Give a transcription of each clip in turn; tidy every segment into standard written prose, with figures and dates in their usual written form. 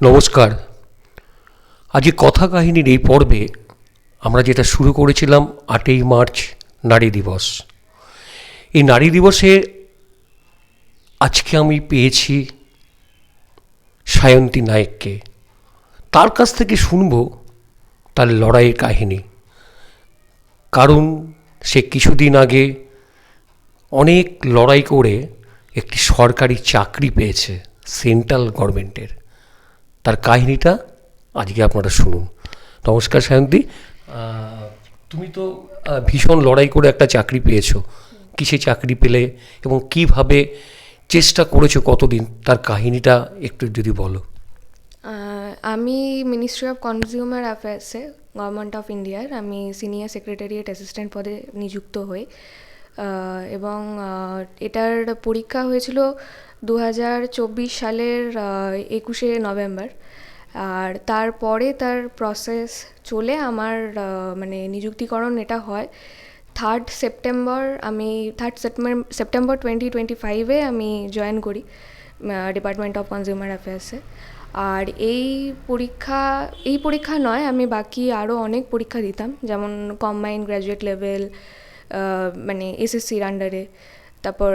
নমস্কার। আজকে কথা কাহিনীর এই পর্বে আমরা যেটা শুরু করেছিলাম 8ই মার্চ নারী দিবস। এই নারী দিবসে আজকে আমি পেয়েছি সায়ন্তী নায়েককে। তার কাছ থেকে শুনব তার লড়াইয়ের কাহিনী। কারণ সে কিছুদিন আগে অনেক লড়াই করে একটি সরকারি চাকরি পেয়েছে সেন্ট্রাল গভর্নমেন্টের। তার কাহিনীটা আজকে আপনারা শুনুন। নমস্কার সায়ন্তী, তুমি তো ভীষণ লড়াই করে একটা চাকরি পেয়েছো। কিসে চাকরি পেলে এবং কিভাবে চেষ্টা করেছো, কতদিন, তার কাহিনীটা একটু যদি বলো। আমি মিনিস্ট্রি অফ কনজিউমার অ্যাফেয়ার্সে গভর্নমেন্ট অফ ইন্ডিয়ার আমি সিনিয়র সেক্রেটারিয়েট অ্যাসিস্ট্যান্ট পদে নিযুক্ত হই এবং এটার পরীক্ষা হয়েছিল 2024 সালের 21শে নভেম্বর। আর তারপরে তার প্রসেস চলে আমার মানে নিযুক্তিকরণ এটা হয় 3rd সেপ্টেম্বর। আমি 3rd সেপ্টেম্বর 2025-এ আমি জয়েন করি ডিপার্টমেন্ট অফ কনজিউমার অ্যাফেয়ার্সে। আর এই পরীক্ষা নয়, আমি বাকি আরও অনেক পরীক্ষা দিতাম, যেমন কম্বাইন্ড গ্র্যাজুয়েট লেভেল, মানে এসএসসির আন্ডারে, তারপর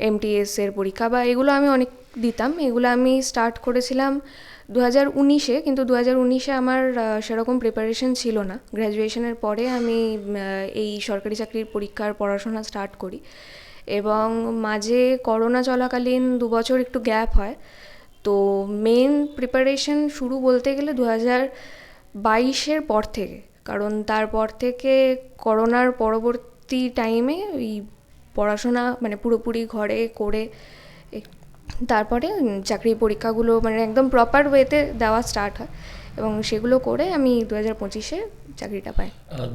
এমটিএসের পরীক্ষা বা এগুলো আমি অনেক দিতাম। এগুলো আমি স্টার্ট করেছিলাম 2019-এ, কিন্তু 2019-এ আমার সেরকম প্রিপারেশন ছিল না। গ্র্যাজুয়েশনের পরে আমি এই সরকারি চাকরির পরীক্ষার পড়াশোনা স্টার্ট করি এবং মাঝে করোনা চলাকালীন 2 বছর একটু গ্যাপ হয়। তো মেন প্রিপারেশন শুরু বলতে গেলে 2022-এর পর থেকে, কারণ তারপর থেকে করোনার পরবর্তী টাইমে ওই পড়াশোনা মানে পুরোপুরি ঘরে করে তারপরে চাকরির পরীক্ষাগুলো মানে একদম প্রপার ওয়েতে দেওয়া স্টার্ট হয় এবং সেগুলো করে আমি 2025-এ চাকরিটা পাই।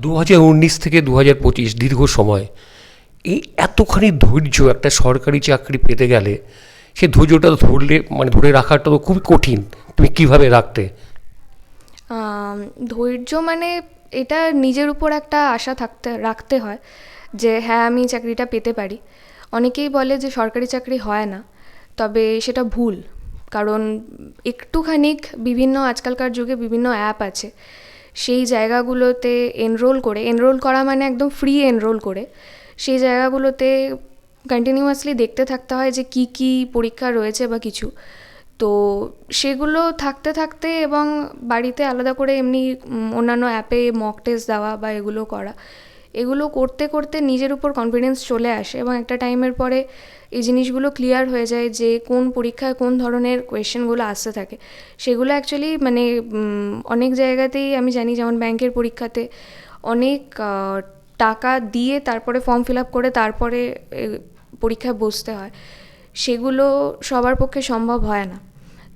2019 থেকে 2025 দীর্ঘ সময়, এই এতখানি ধৈর্য একটা সরকারি চাকরি পেতে গেলে সে ধৈর্যটা ধরলে মানে ধরে রাখাটা তো খুবই কঠিন। তুমি কিভাবে রাখতে? ধৈর্য মানে এটা নিজের উপর একটা আশা রাখতে হয় যে হ্যাঁ, আমি চাকরিটা পেতে পারি। অনেকেই বলে যে সরকারি চাকরি হয় না, তবে সেটা ভুল। কারণ একটুখানিক বিভিন্ন আজকালকার যুগে বিভিন্ন অ্যাপ আছে, সেই জায়গাগুলোতে এনরোল করা মানে একদম ফ্রি এনরোল করে সেই জায়গাগুলোতে কন্টিনিউয়াসলি দেখতে থাকতে হয় যে কি কি পরীক্ষা রয়েছে বা কিছু। তো সেগুলো থাকতে থাকতে এবং বাড়িতে আলাদা করে এমনি অন্যান্য অ্যাপে মক টেস্ট দেওয়া বা এগুলো করা, এগুলো করতে করতে নিজের উপর কনফিডেন্স চলে আসে এবং একটা টাইমের পরে এই জিনিসগুলো ক্লিয়ার হয়ে যায় যে কোন পরীক্ষায় কোন ধরনের কোয়েশ্চেনগুলো আসতে থাকে। সেগুলো অ্যাকচুয়ালি মানে অনেক জায়গাতেই আমি জানি, যেমন ব্যাংকের পরীক্ষাতে অনেক টাকা দিয়ে তারপরে ফর্ম ফিল আপ করে তারপরে পরীক্ষায় বসতে হয়। সেগুলো সবার পক্ষে সম্ভব হয় না।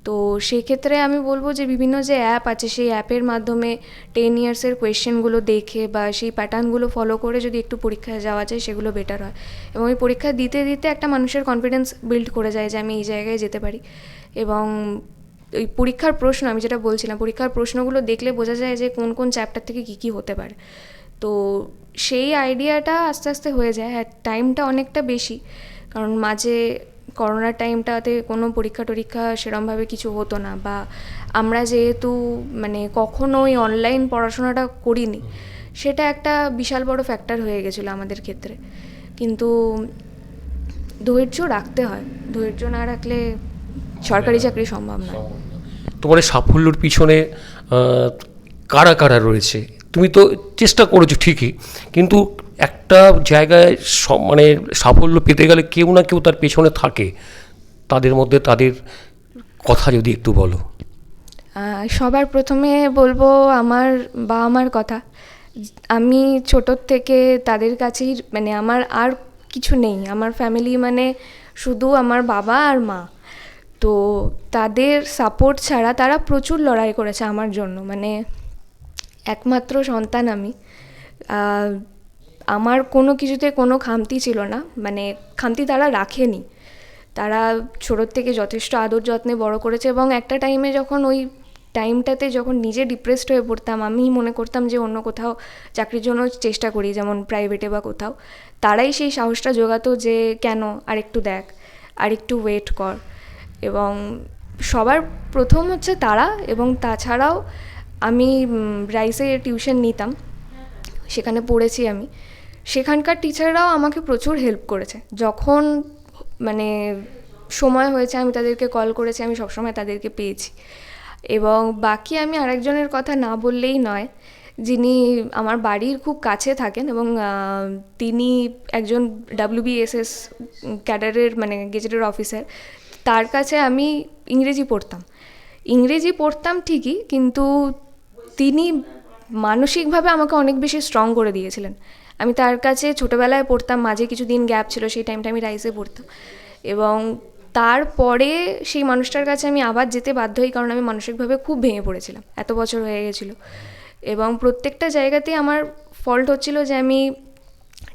তো সেক্ষেত্রে আমি বলবো যে বিভিন্ন যে অ্যাপ আছে সেই অ্যাপের মাধ্যমে 10 ইয়ার্সের কোয়েশ্চেনগুলো দেখে বা সেই প্যাটার্নগুলো ফলো করে যদি একটু পরীক্ষায় যাওয়া যায় সেগুলো বেটার হয় এবং এই পরীক্ষা দিতে দিতে একটা মানুষের কনফিডেন্স বিল্ড করে যায় যে আমি এই জায়গায় যেতে পারি। এবং ওই পরীক্ষার প্রশ্ন, আমি যেটা বলছিলাম, পরীক্ষার প্রশ্নগুলো দেখলে বোঝা যায় যে কোন কোন চ্যাপ্টার থেকে কী কী হতে পারে। তো সেই আইডিয়াটা আস্তে আস্তে হয়ে যায়। হ্যাঁ, টাইমটা অনেকটা বেশি, কারণ মাঝে করোনার টাইমটাতে কোনো পরীক্ষা টরীক্ষা সেরমভাবে কিছু হতো না, বা আমরা যেহেতু মানে কখনোই অনলাইন পড়াশোনাটা করিনি, সেটা একটা বিশাল বড় ফ্যাক্টর হয়ে গেছিলো আমাদের ক্ষেত্রে। কিন্তু ধৈর্য রাখতে হয়, ধৈর্য না রাখলে সরকারি চাকরি সম্ভব নয়। তোমার এই সাফল্যর পিছনে কারা কারা রয়েছে? তুমি তো চেষ্টা করেছো ঠিকই, কিন্তু একটা জায়গায় মানে সাফল্য পেতে গেলে কেউ না কেউ তার পেছনে থাকে। তাদের মধ্যে তাদের কথা যদি একটু বলো। সবার প্রথমে বলবো আমার বাবা মার কথা। আমি ছোটোর থেকে তাদের কাছেই, মানে আমার আর কিছু নেই, আমার ফ্যামিলি মানে শুধু আমার বাবা আর মা। তো তাদের সাপোর্ট ছাড়া, তারা প্রচুর লড়াই করেছে আমার জন্য, মানে একমাত্র সন্তান আমি। আমার কোনো কিছুতে কোনো খামতি ছিল না, মানে খামতি তারা রাখেনি। তারা ছোটোর থেকে যথেষ্ট আদর যত্নে বড় করেছে এবং একটা টাইমে যখন ওই টাইমটাতে যখন নিজে ডিপ্রেসড হয়ে পড়তাম, আমি মনে করতাম যে অন্য কোথাও চাকরির জন্য চেষ্টা করি, যেমন প্রাইভেটে বা কোথাও, তারাই সেই সাহসটা জোগাতো যে কেন, আরেকটু দেখ, আরেকটু ওয়েট কর। এবং সবার প্রথম হচ্ছে তারা, এবং তাছাড়াও আমি রাইসে টিউশন নিতাম, সেখানে পড়েছি আমি। সেখানকার টিচাররাও আমাকে প্রচুর হেল্প করেছে। যখন মানে সময় হয়েছে আমি তাদেরকে কল করেছি, আমি সবসময় তাদেরকে পেয়েছি। এবং বাকি আমি আরেকজনের কথা না বললেই নয়, যিনি আমার বাড়ির খুব কাছে থাকেন এবং তিনি একজন WBSS ক্যাডারের মানে গেজেটেড অফিসার। তার কাছে আমি ইংরেজি পড়তাম ঠিকই, কিন্তু তিনি মানসিকভাবে আমাকে অনেক বেশি স্ট্রং করে দিয়েছিলেন। আমি তার কাছে ছোটোবেলায় পড়তাম, মাঝে কিছুদিন গ্যাপ ছিল, সেই টাইমটা আমি রাইসে পড়তাম, এবং তারপরে সেই মানুষটার কাছে আমি আবার যেতে বাধ্য হই, কারণ আমি মানসিকভাবে খুব ভেঙে পড়েছিলাম, এত বছর হয়ে গেছিলো। এবং প্রত্যেকটা জায়গাতেই আমার ফল্ট হচ্ছিল যে আমি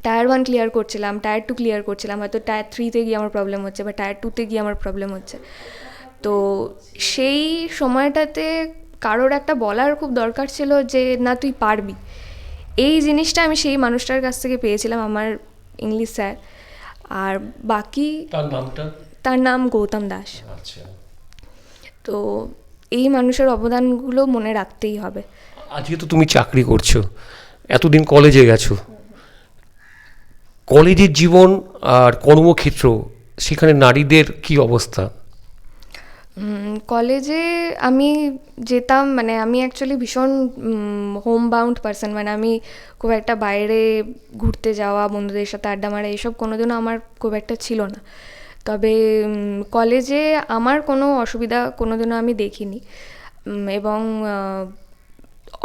টায়ার 1 ক্লিয়ার করছিলাম, টায়ার 2 ক্লিয়ার করছিলাম, হয়তো টায়ার 3-তে গিয়ে আমার প্রবলেম হচ্ছে বা টায়ার 2-তে গিয়ে আমার প্রবলেম হচ্ছে। তো সেই সময়টাতে কারোর একটা বলার খুব দরকার ছিল যে না তুই পারবি। এই জিনিসটা আমি সেই মানুষটার কাছ থেকে পেয়েছিলাম, আমার ইংলিশ স্যার। আর বাকি তার নাম গৌতম দাস। আচ্ছা, তো এই মানুষের অবদানগুলো মনে রাখতেই হবে। আজকে তো তুমি চাকরি করছো, এতদিন কলেজে গেছো, কলেজের জীবন আর কর্মক্ষেত্র, সেখানে নারীদের কি অবস্থা? কলেজে আমি যেতাম, মানে আমি অ্যাকচুয়ালি ভীষণ হোম বাউন্ড পার্সন, মানে আমি খুব একটা বাইরে ঘুরতে যাওয়া, বন্ধুদের সাথে আড্ডা মারা, এইসব কোনোদিনও আমার খুব একটা ছিল না। তবে কলেজে আমার কোনো অসুবিধা কোনোদিনও আমি দেখিনি, এবং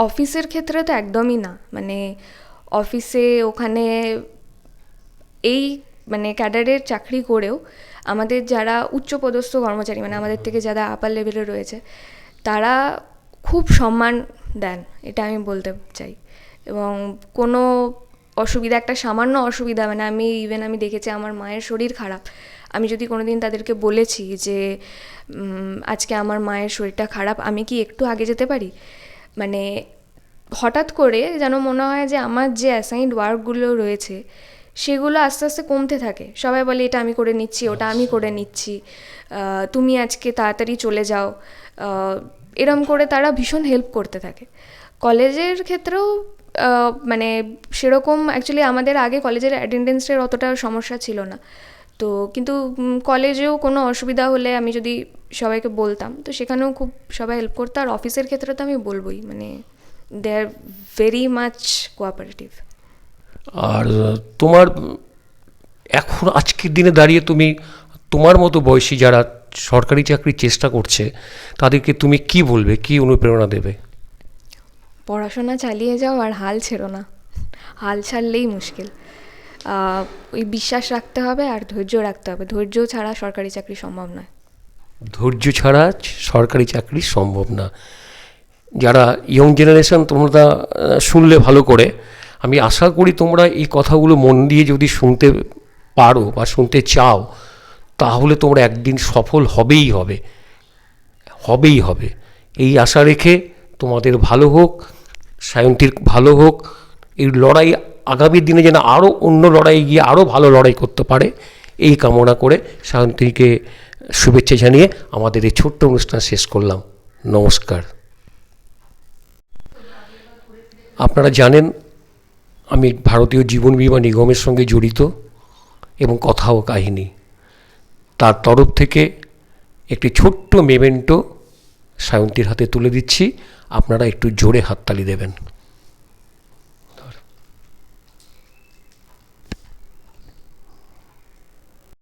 অফিসের ক্ষেত্রে তো একদমই না। মানে অফিসে ওখানে এই মানে ক্যাডারের চাকরি করেও আমাদের যারা উচ্চপদস্থ কর্মচারী, মানে আমাদের থেকে যারা আপার লেভেলে রয়েছে, তারা খুব সম্মান দেন, এটা আমি বলতে চাই। এবং কোনো অসুবিধা, একটা সামান্য অসুবিধা, মানে আমি দেখেছি আমার মায়ের শরীর খারাপ, আমি যদি কোনো দিন তাদেরকে বলেছি যে আজকে আমার মায়ের শরীরটা খারাপ, আমি কি একটু আগে যেতে পারি, মানে হঠাৎ করে যেন মনে হয় যে আমার যে অ্যাসাইন্ড ওয়ার্কগুলো রয়েছে সেগুলো আস্তে আস্তে কমতে থাকে। সবাই বলে এটা আমি করে নিচ্ছি, ওটা আমি করে নিচ্ছি, তুমি আজকে তাড়াতাড়ি চলে যাও, এরম করে তারা ভীষণ হেল্প করতে থাকে। কলেজের ক্ষেত্রেও মানে সেরকম অ্যাকচুয়ালি আমাদের আগে কলেজের অ্যাটেন্ডেন্সের অতটা সমস্যা ছিল না। তো কিন্তু কলেজেও কোনো অসুবিধা হলে আমি যদি সবাইকে বলতাম, তো সেখানেও খুব সবাই হেল্প করতো। আর অফিসের ক্ষেত্রে তো আমি বলবোই, মানে দে আর ভেরি মাচ কোঅপারেটিভ। আর তোমার এখন আজকের দিনে দাঁড়িয়ে তুমি তোমার মতো বয়সী যারা সরকারি চাকরির চেষ্টা করছে তাদেরকে তুমি কি বলবে, কি অনুপ্রেরণা দেবে? পড়াশোনা চালিয়ে যাও আর হাল ছেড়ো না, হাল ছাড়লেই মুশকিল। ওই বিশ্বাস রাখতে হবে আর ধৈর্য রাখতে হবে, ধৈর্য ছাড়া সরকারি চাকরি সম্ভব নয়। ধৈর্য ছাড়া সরকারি চাকরি সম্ভব না। যারা ইয়ং জেনারেশন, তোমরা শুনলে ভালো করে, আমি আশা করি তোমরা এই কথাগুলো মন দিয়ে যদি শুনতে পারো বা শুনতে চাও, তাহলে তোমরা একদিন সফল হবেই হবে, হবেই হবে। এই আশা রেখে তোমাদের ভালো হোক, সায়ন্তীর ভালো হোক, এই লড়াই আগামী দিনে যেন আরও অন্য লড়াই গিয়ে আরও ভালো লড়াই করতে পারে, এই কামনা করে সায়ন্তীকে শুভেচ্ছা জানিয়ে আমাদের এই ছোট্ট অনুষ্ঠান শেষ করলাম। নমস্কার। আপনারা জানেন আমি ভারতীয় জীবন বীমা নিগমের সঙ্গে জড়িত এবং কথা ও কাহিনী, তার তরফ থেকে একটি ছোট্ট মেমেন্টো সায়ন্তীর হাতে তুলে দিচ্ছি, আপনারা একটু জোরে হাততালি দেবেন।